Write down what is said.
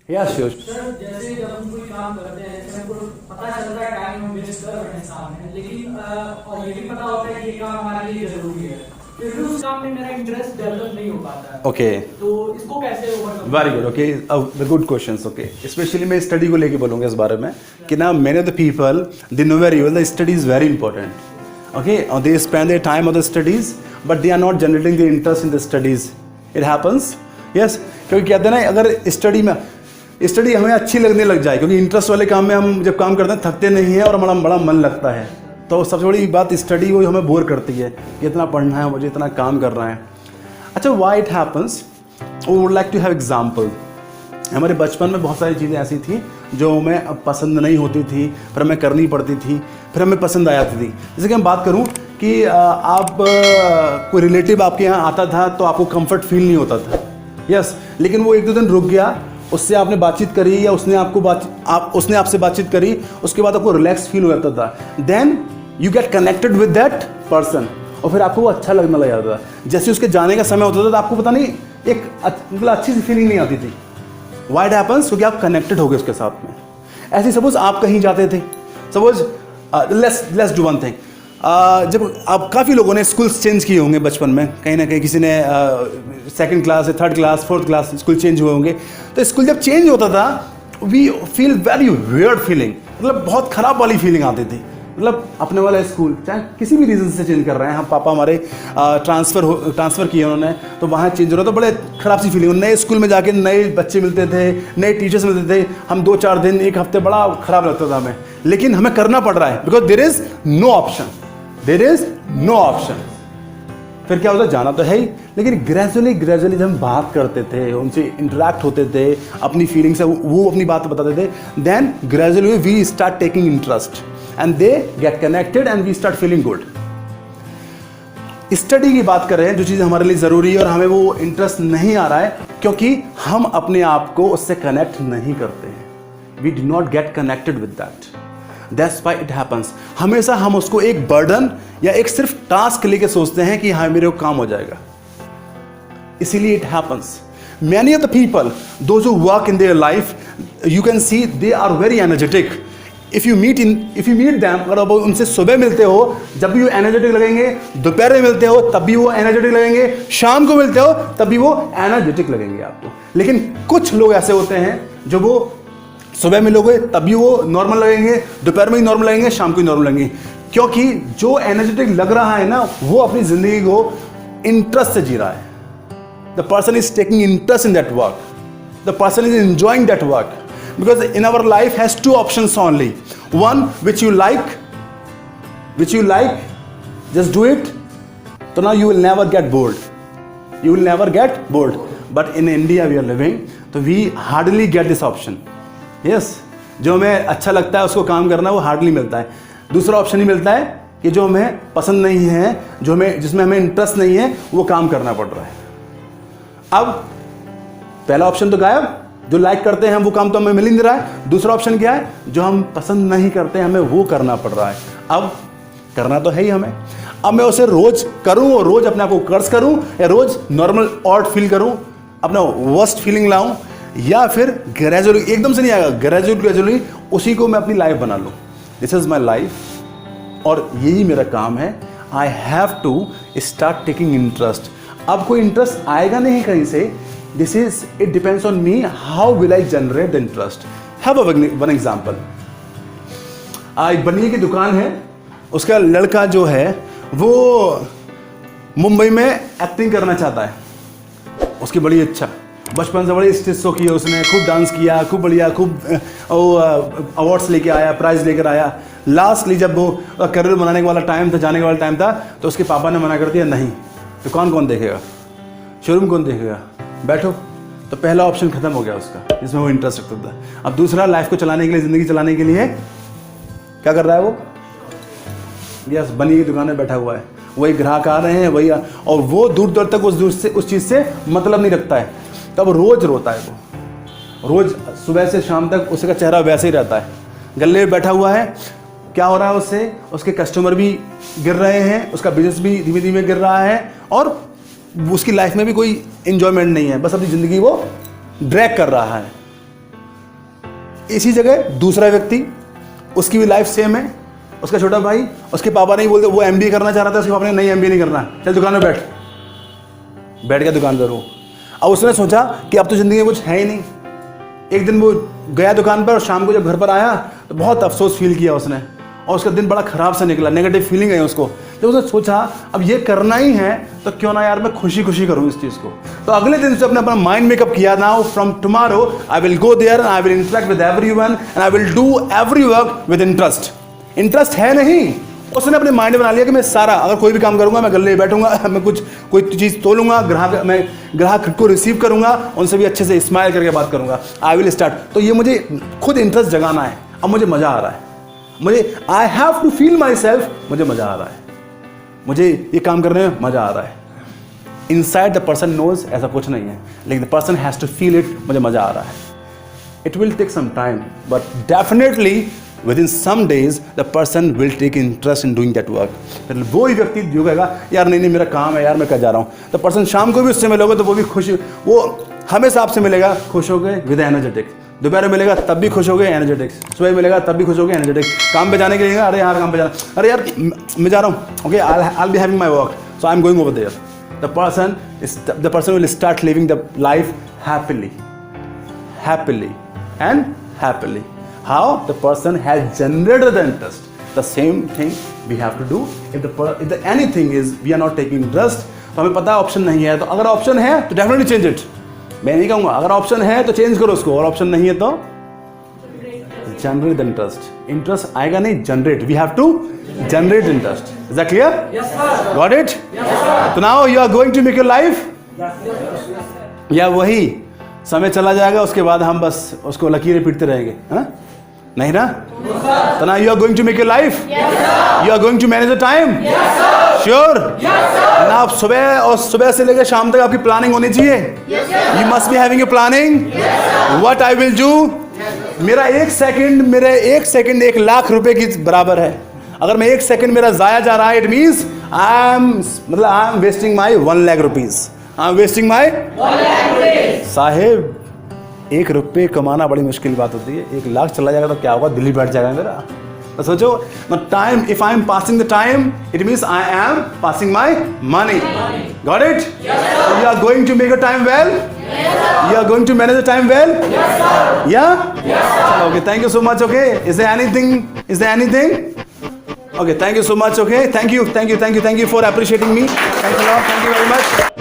या sure. Sir जैसे जब हम कोई काम करते हैं, जैसे हमको पता चलता है टाइम हम वेस्ट कर रहे हैं सामने, लेकिन और ये भी पता होता है कि ये काम हमारे लिए जरूरी है, फिर भी उस काम में मेरा इंटरेस्ट डेवलप नहीं हो पाता है। ओके, तो इसको कैसे overcome? Very good. Okay, good questions. Okay, specially मैं स्टडी को लेके बोलूँगा इस बारे में कि ना many of the people they know very well the study is very important. Okay, और they spend their time on the studies but they are not generating the interest in the studies. It happens, yes, क्योंकि कहते हैं ना अगर study हमें अच्छी लगने लग जाए, क्योंकि इंटरेस्ट वाले काम में हम जब काम करते हैं थकते नहीं हैं और हमारा बड़ा मन लगता है, तो सबसे बड़ी बात स्टडी वो हमें बोर करती है कि इतना पढ़ना है मुझे, इतना काम करना है। अच्छा, why it happens, we would like to have example. हमारे बचपन में बहुत सारी चीज़ें ऐसी थी जो हमें पसंद नहीं होती थी, फिर हमें करनी पड़ती थी, फिर हमें पसंद आ जाती थी। जैसे कि हम बात करूं कि आप कोई रिलेटिव आपके यहाँ आता था तो आपको कंफर्ट फील नहीं होता था, यस, लेकिन वो एक दो दिन रुक गया, उससे आपने बातचीत करी या उसने आपसे बातचीत करी, उसके बाद आपको रिलैक्स फील हो जाता था। Then you get connected with that person, और फिर आपको वो अच्छा लगने लग जाता था। जैसे उसके जाने का समय होता था तो आपको पता नहीं एक मतलब अच्छी सी फीलिंग नहीं आती थी। व्हाई इट हैपन्स, क्योंकि आप कनेक्टेड हो गए उसके साथ में। ऐसे सपोज आप कहीं जाते थे, suppose let's do one thing, जब आप काफ़ी लोगों ने स्कूल्स चेंज किए होंगे बचपन में, कहीं ना कहीं किसी ने सेकंड क्लास या third class fourth class school change हुए होंगे। तो स्कूल जब चेंज होता था we feel very weird feeling, मतलब बहुत ख़राब वाली फीलिंग आती थी। मतलब अपने वाला स्कूल चाहे किसी भी रीज़न से चेंज कर रहे हैं, हम पापा हमारे ट्रांसफ़र किए उन्होंने, तो वहाँ चेंज हो रहा, तो बड़े ख़राब सी फीलिंग। नए स्कूल में जाके नए बच्चे मिलते थे, नए टीचर्स मिलते थे, हम 2-4 दिन एक हफ्ते बड़ा ख़राब लगता था हमें, लेकिन हमें करना पड़ रहा है because there is no option. फिर क्या होता है, जाना तो है ही, लेकिन ग्रेजुअली जब हम बात करते थे, उनसे इंटरेक्ट होते थे, अपनी फीलिंग से वो अपनी बात बताते थे, then gradually we start taking interest and they get connected and we start feeling good. Study की बात कर रहे हैं, जो चीज़ हमारे लिए ज़रूरी है और हमें वो इंटरेस्ट नहीं आ रहा है क्योंकि हम अपने आप को उससे कनेक्ट नहीं करते हैं। We do not get connected with that, that's why it happens. हमेशा हम उसको एक बर्डन या एक सिर्फ टास्क लेके सोचते हैं कि हाँ मेरे को काम हो जाएगा, इसीलिए it happens. Many of the people those who work in their life, you can see they are very energetic. If you meet them, अगर आप उनसे सुबह मिलते हो जब भी वो एनर्जेटिक लगेंगे, दोपहर में मिलते हो तब भी वो एनर्जेटिक लगेंगे, शाम को मिलते हो तब भी वो एनर्जेटिक लगेंगे आपको। लेकिन कुछ लोग ऐसे होते हैं जो वो सुबह मिलोगे तब भी वो नॉर्मल लगेंगे, दोपहर में ही नॉर्मल लगेंगे, शाम को ही नॉर्मल लगेंगे, क्योंकि जो एनर्जेटिक लग रहा है ना वो अपनी जिंदगी को इंटरेस्ट से जी रहा है। The person is taking interest in that work, the person is enjoying that work, because in our life has two options only, one which you like, just do it, so now you will never get bored, but in India we are living, so we hardly get this option, yes, जो हमें अच्छा लगता है उसको काम करना वो hardly मिलता है। दूसरा ऑप्शन ही मिलता है कि जो हमें पसंद नहीं है, जिसमें हमें इंटरेस्ट नहीं है, वो काम करना पड़ रहा है। अब पहला ऑप्शन तो गायब, जो लाइक करते हैं वो काम तो हमें मिल ही नहीं रहा है। दूसरा ऑप्शन क्या है, जो हम पसंद नहीं करते हमें वो करना पड़ रहा है। अब करना तो है ही हमें, अब मैं उसे रोज करूं और रोज अपने आप को कर्ज करूं या रोज नॉर्मल ऑड फील करूं, अपना वर्स्ट फीलिंग लाऊं, या फिर ग्रेजुअली, एकदम से नहीं आएगा, ग्रेजुअली उसी को मैं अपनी लाइफ बना लूं। दिस इज माई लाइफ और यही मेरा काम है। I have to start taking interest. अब कोई इंटरेस्ट आएगा नहीं कहीं से, it depends on me, how will I generate the interest. Have one example. एक बनिए की दुकान है, उसका लड़का जो है वो मुंबई में एक्टिंग करना चाहता है, उसकी बड़ी इच्छा, बचपन से बड़ी स्टेज शो किया उसने, खूब डांस किया, खूब बढ़िया, खूब अवार्ड्स लेके आया, प्राइज लेकर आया। लास्टली जब वो करियर बनाने वाला टाइम था, जाने वाला टाइम था, तो उसके पापा ने मना कर दिया, नहीं दुकान कौन देखेगा, शोरूम कौन देखेगा, बैठो। तो पहला ऑप्शन खत्म हो गया उसका, जिसमें वो इंटरेस्ट रखता था। अब दूसरा, लाइफ को चलाने के लिए, जिंदगी चलाने के लिए क्या कर रहा है वो, यस, बनी की दुकान में बैठा हुआ है, वही ग्राहक आ रहे हैं, वही और वो दूर दूर तक उस चीज़ से मतलब नहीं रखता है। तब रोज रोता है वो, रोज सुबह से शाम तक उसका चेहरा वैसे ही रहता है, गले में बैठा हुआ है। क्या हो रहा है उससे, उसके कस्टमर भी गिर रहे हैं, उसका बिजनेस भी धीमे धीमे गिर रहा है और उसकी लाइफ में भी कोई एंजॉयमेंट नहीं है, बस अपनी ज़िंदगी वो ड्रैग कर रहा है। इसी जगह दूसरा व्यक्ति, उसकी भी लाइफ सेम है, उसका छोटा भाई, उसके पापा नहीं बोलते, वो MBA करना चाह रहा था, उसके पापा ने नहीं MBA नहीं करना, चल दुकान में बैठ गया दुकान पर वो। अब उसने सोचा कि अब तो ज़िंदगी में कुछ है ही नहीं। एक दिन वो गया दुकान पर और शाम को जब घर पर आया तो बहुत अफसोस फील किया उसने, और उसका दिन बड़ा ख़राब सा निकला, नेगेटिव फीलिंग आई उसको। जब उसने सोचा अब ये करना ही है तो क्यों ना यार मैं खुशी खुशी करूँ इस चीज़ को। तो अगले दिन से अपने अपना माइंड मेकअप किया, now from tomorrow I will go there and I will interact with everyone and I will do every work with interest. Interest है नहीं, उसने अपने माइंड में बना लिया कि मैं सारा, अगर कोई भी काम करूंगा मैं गले बैठूंगा, मैं कोई चीज़ तोलूंगा, मैं ग्राहक को रिसीव करूंगा, उनसे भी अच्छे से स्माइल करके बात करूंगा, आई विल स्टार्ट। तो ये मुझे खुद इंटरेस्ट जगाना है। अब मुझे मज़ा आ रहा है, मुझे I have to feel myself, मुझे मज़ा आ रहा है, मुझे ये काम करने में मज़ा आ रहा है। इनसाइड द पर्सन नोज ऐसा कुछ नहीं है, लेकिन the person has to feel it, मुझे मज़ा आ रहा है। It will take some time but definitely within some days the person will take interest in doing that work। फिर वो ही व्यक्ति जो कहेगा यार नहीं मेरा काम है यार मैं कर जा रहा हूँ, तो पर्सन शाम को भी उससे मिलोगे तो वो भी खुश, वो हमेशा आपसे मिलेगा खुश हो गए विद एनर्जेटिक, दोपहर में मिलेगा तब भी खुश हो गए एनर्जेटिक, सुबह मिलेगा तब भी खुश हो गए एनर्जेटिक, काम पे जाने के लिए अरे यार काम पे जाना, अरे यार मैं जा रहा हूँ, okay I'll be having my work so I'm going over there। the person will start living the life happily and happily। How? The person has generated the interest। The same thing we have to do if anything is we are not taking interest। तो हमें पता है option नहीं है, तो अगर option है तो डेफिनेटली चेंज इट। मैं नहीं कहूँगा अगर ऑप्शन है तो चेंज करो उसको, और ऑप्शन नहीं है तो जनरेट द इंटरेस्ट। इंटरेस्ट आएगा नहीं, generate, we have to generate interest. Is that clear? Yes, sir. Got it? तो now you are going to make your life, या वही समय चला जाएगा उसके बाद हम बस उसको लकीरें पीटते रहेंगे, हाँ नहीं ना? तो ना you are going to make your life, you are going to manage the time, sure? ना आप सुबह से लेकर शाम तक आपकी प्लानिंग होनी चाहिए। You must be having a planning, what I will do. मेरा एक सेकंड 1 लाख रुपए की बराबर है। अगर मैं 1 सेकंड मेरा जाया जा रहा है, it means I am wasting my 1 lakh rupees, I am wasting my saheb. 1 रुपये कमाना बड़ी मुश्किल बात होती है, 1 लाख चला जाएगा तो क्या होगा, दिल्ली बैठ जाएगा मेरा। तो सोचो time, if I am passing the time it means I am passing my money. Got it? You are going to make a time well, you are going to manage the time well, या? Okay, thank you so much. Okay, is there anything? Okay, thank you so much. Okay, thank you for appreciating me. Thank you very much.